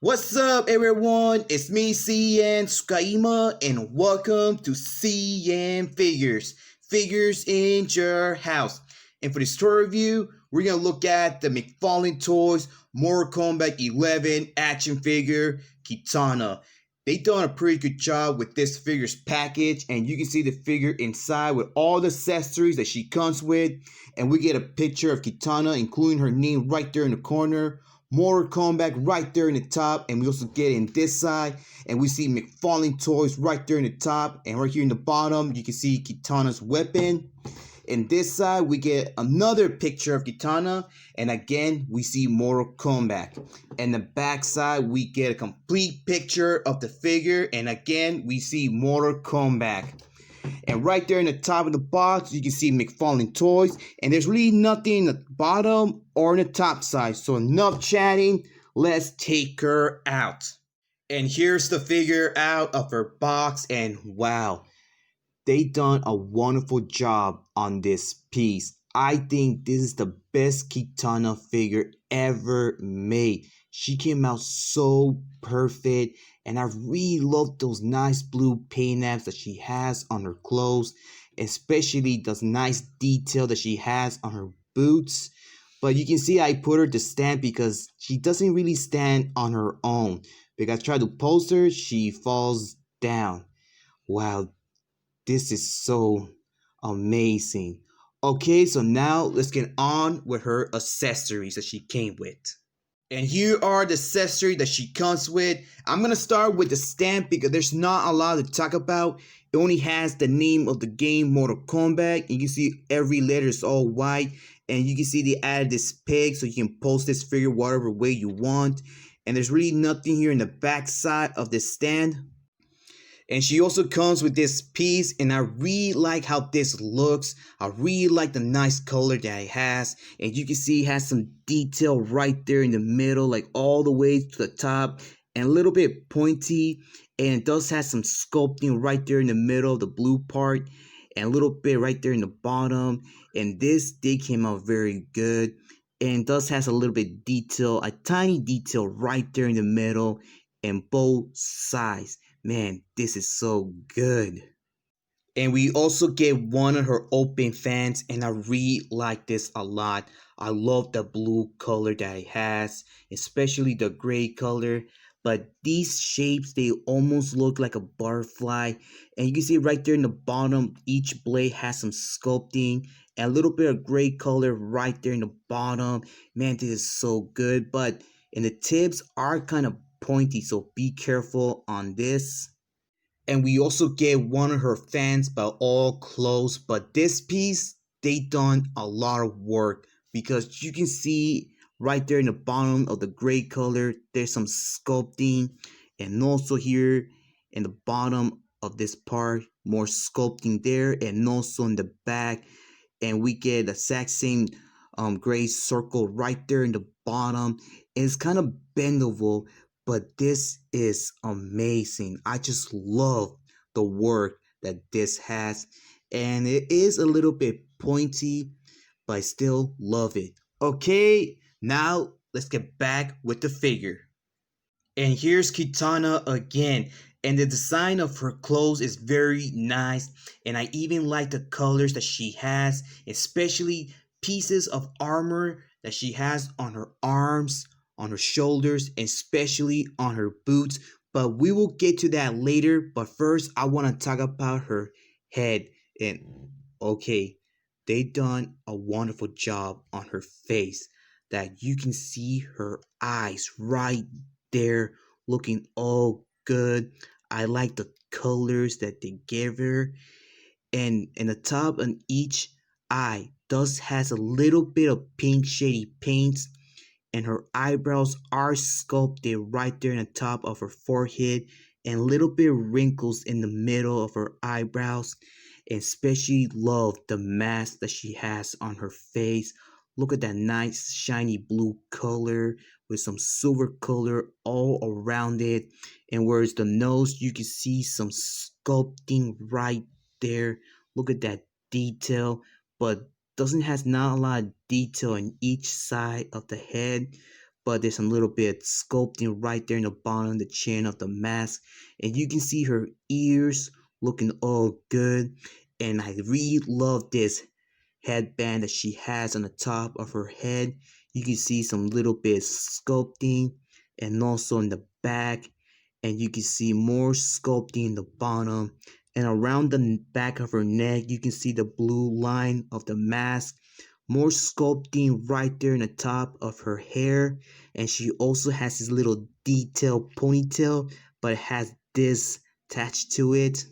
What's up, everyone? It's me, CN.TSUKAIMA, and welcome to CN.Figures, Figures in your house. And for this tour review, we're going to look at the McFarlane Toys Mortal Kombat 11 action figure, Kitana. They done a pretty good job with this figure's package, and you can see the figure inside with all the accessories that she comes with. And we get a picture of Kitana, including her name right there in the corner. Mortal Kombat right there in the top, and we also get in this side, and we see McFarlane Toys right there in the top, and right here in the bottom, you can see Kitana's weapon. In this side, we get another picture of Kitana, and again, we see Mortal Kombat. And the back side, we get a complete picture of the figure, and again, we see Mortal Kombat. And right there in the top of the box, you can see McFarlane Toys. And there's really nothing in the bottom or in the top side. So enough chatting. Let's take her out. And here's the figure out of her box. And wow, they done a wonderful job on this piece. I think this is the best Kitana figure ever made. She came out so perfect, and I really love those nice blue paint apps that she has on her clothes, especially those nice detail that she has on her boots. But you can see I put her to stand because she doesn't really stand on her own. Because I try to post her, she falls down. Wow, this is so amazing. Okay, so now let's get on with her accessories that she came with. And here are the accessories that she comes with. I'm going to start with the stamp because there's not a lot to talk about. It only has the name of the game, Mortal Kombat. And you can see every letter is all white. And you can see they added this peg so you can post this figure whatever way you want. And there's really nothing here in the back side of this stand. And she also comes with this piece, and I really like how this looks. I really like the nice color that it has. And you can see it has some detail right there in the middle, like all the way to the top, and a little bit pointy. And it does have some sculpting right there in the middle, the blue part, and a little bit right there in the bottom. And this, they came out very good. And it does has a little bit detail, a tiny detail right there in the middle and both sides. Man, this is so good. And we also get one of her open fans, and I really like this a lot. I love the blue color that it has, especially the gray color. But these shapes, they almost look like a butterfly. And you can see right there in the bottom, each blade has some sculpting and a little bit of gray color right there in the bottom. Man, this is so good. But and the tips are kind of pointy, so be careful on this. And we also get one of her fans, but all closed. But this piece, they done a lot of work because you can see right there in the bottom of the gray color, there's some sculpting, and also here in the bottom of this part, more sculpting there, and also in the back. And we get the exact same gray circle right there in the bottom. It's kind of bendable, but this is amazing. I just love the work that this has. And it is a little bit pointy, but I still love it. Okay, now let's get back with the figure. And here's Kitana again. And the design of her clothes is very nice. And I even like the colors that she has, especially pieces of armor that she has on her arms, on her shoulders, and especially on her boots. But we will get to that later. But first, I want to talk about her head. And okay, they done a wonderful job on her face, that you can see her eyes right there looking all good. I like the colors that they gave her. And in the top on each eye does has a little bit of pink shady paints, and her eyebrows are sculpted right there in the top of her forehead, and a little bit of wrinkles in the middle of her eyebrows. And especially love the mask that she has on her face. Look at that nice shiny blue color with some silver color all around it. And where's the nose, you can see some sculpting right there. Look at that detail, but doesn't has not a lot of detail in each side of the head. but there's some little bit sculpting right there in the bottom of the chin of the mask, and you can see her ears looking all good. And I really love this headband that she has on the top of her head. You can see some little bit sculpting, and also in the back, and you can see more sculpting in the bottom, and around the back of her neck you can see the blue line of the mask, more sculpting right there in the top of her hair. And she also has this little detail ponytail, but it has this attached to it.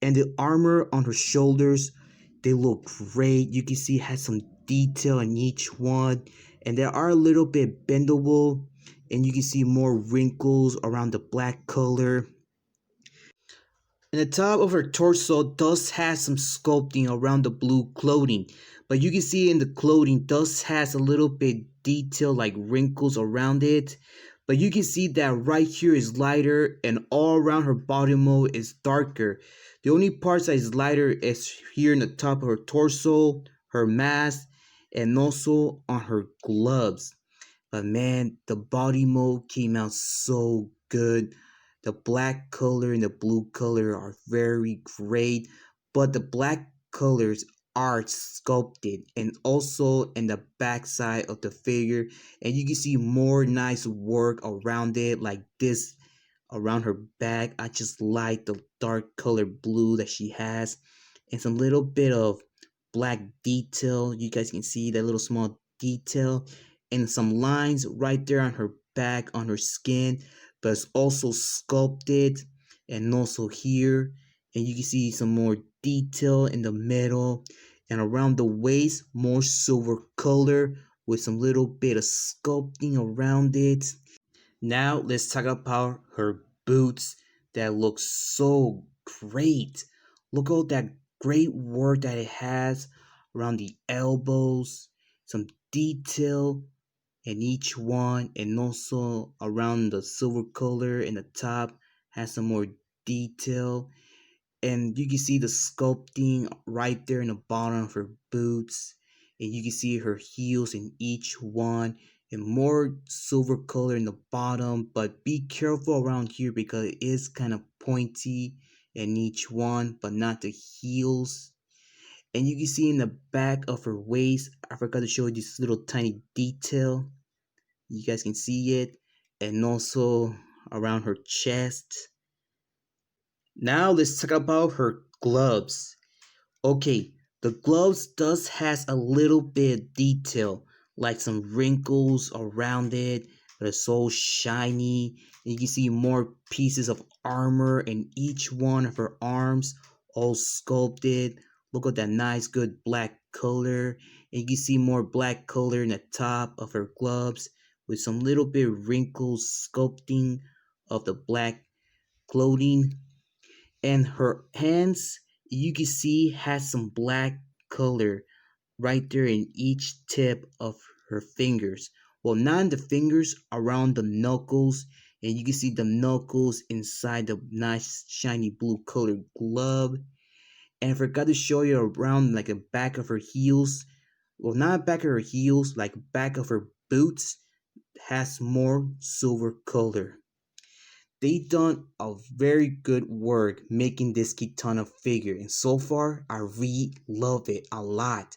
And the armor on her shoulders, they look great. You can see it has some detail in each one, and they are a little bit bendable, and you can see more wrinkles around the black color. And the top of her torso does have some sculpting around the blue clothing, but you can see in the clothing does has a little bit detail like wrinkles around it. But you can see that right here is lighter, and all around her body mode is darker. The only parts that is lighter is here in the top of her torso, her mask, and also on her gloves. But man, the body mode came out so good. The black color and the blue color are very great, but the black colors are sculpted and also in the back side of the figure, and you can see more nice work around it like this around her back. I just like the dark color blue that she has, and some little bit of black detail. You guys can see that little small detail, and some lines right there on her back on her skin, but it's also sculpted, and also here, and you can see some more detail in the middle, and around the waist more silver color with some little bit of sculpting around it. Now let's talk about her boots that look so great. Look at all that great work that it has around the elbows, some detail in each one, and also around the silver color in the top has some more detail. And you can see the sculpting right there in the bottom of her boots, and you can see her heels in each one, and more silver color in the bottom. But be careful around here because it is kind of pointy in each one, but not the heels. And you can see in the back of her waist, I forgot to show you this little tiny detail. You guys can see it, and also around her chest. Now let's talk about her gloves. Okay, the gloves does has a little bit detail, like some wrinkles around it, but it's so shiny. And you can see more pieces of armor in each one of her arms, all sculpted. Look at that nice good black color. And you can see more black color in the top of her gloves with some little bit wrinkles sculpting of the black clothing. And her hands, you can see, has some black color right there in each tip of her fingers. Well, not in the fingers, around the knuckles, and you can see the knuckles inside the nice shiny blue colored glove. And I forgot to show you around like the back of her heels. Well, not back of her heels, like back of her boots has more silver color. They done a very good work making this Kitana figure, and so far I really love it a lot.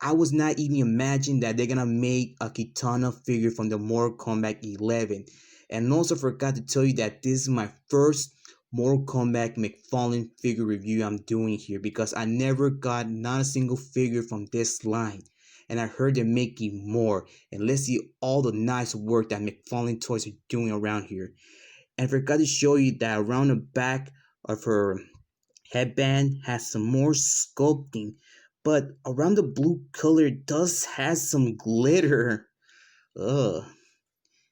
I was not even imagining that they're gonna make a Kitana figure from the Mortal Kombat 11. And also forgot to tell you that this is my first Mortal Kombat McFarlane figure review I'm doing here, because I never got not a single figure from this line. And I heard they're making more, and let's see all the nice work that McFarlane Toys are doing around here. And I forgot to show you that around the back of her headband has some more sculpting, but around the blue color does has some glitter. Ugh.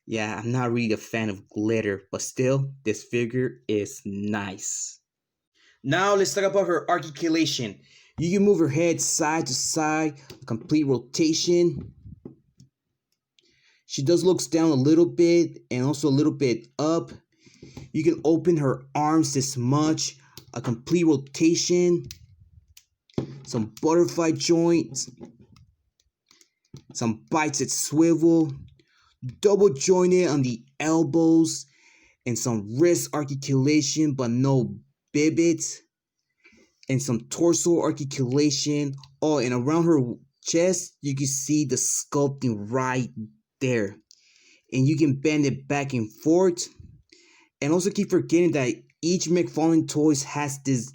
Yeah, I'm not really a fan of glitter, but still, this figure is nice. Now let's talk about her articulation. You can move her head side to side, a complete rotation. She does looks down a little bit and also a little bit up. You can open her arms this much, a complete rotation, some butterfly joints, some bites that swivel. double jointed on the elbows and some wrist articulation but no bibbits and some torso articulation. Oh, and around her chest you can see the sculpting right there, and you can bend it back and forth. And also keep forgetting that each McFarlane toys has this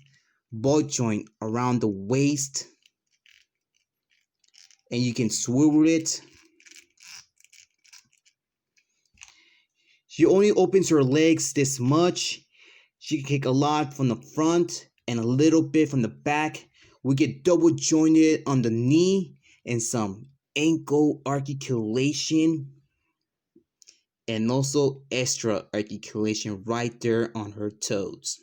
ball joint around the waist, and you can swivel it. She only opens her legs this much. She can kick a lot from the front and a little bit from the back. We get double jointed on the knee and some ankle articulation, and also extra articulation right there on her toes.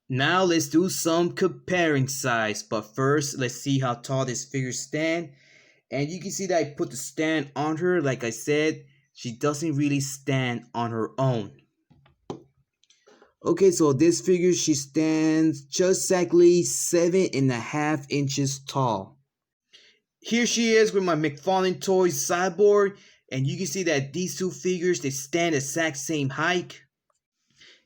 Now let's do some comparing size, but first let's see how tall this figure stand. And you can see that I put the stand on her. Like I said, she doesn't really stand on her own. Okay, so this figure, she stands just exactly 7.5 inches tall. Here she is with my McFarlane Toys sideboard, and you can see that these two figures, they stand the exact same height.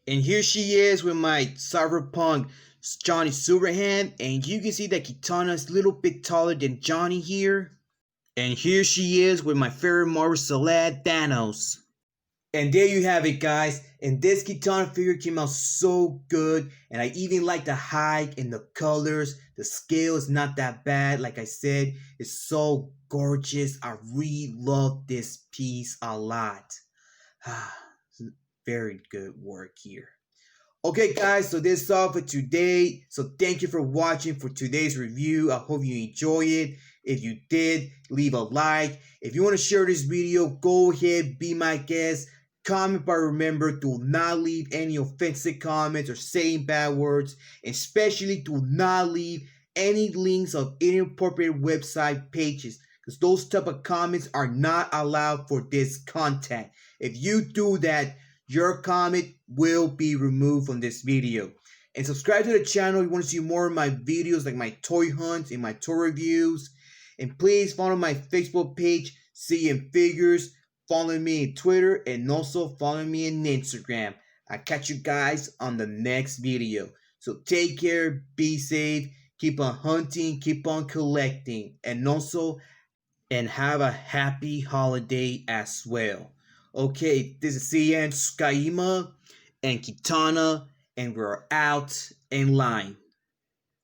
And here she is with my Cyberpunk Johnny Silverhand, and you can see that Kitana is a little bit taller than Johnny here. And here she is with my favorite Marvel Celeb, Thanos. And there you have it, guys. And this Kitana figure came out so good, and I even like the height and the colors. The scale is not that bad. Like I said, it's so gorgeous. I really love this piece a lot. Very good work here. Okay, guys, so this is all for today. So thank you for watching for today's review. I hope you enjoy it. If you did, leave a like. If you want to share this video, go ahead, be my guest. Comment, but remember, do not leave any offensive comments or saying bad words. Especially do not leave any links of inappropriate website pages, because those type of comments are not allowed for this content. If you do that, your comment will be removed from this video. And subscribe to the channel if you want to see more of my videos, like my toy hunts and my toy reviews. And please follow my Facebook page, CN.Figures. Follow me on Twitter, and also follow me on Instagram. I'll catch you guys on the next video. So take care, be safe, keep on hunting, keep on collecting, and have a happy holiday as well. Okay, this is CN.TSUKAIMA and Kitana, and we're out in line.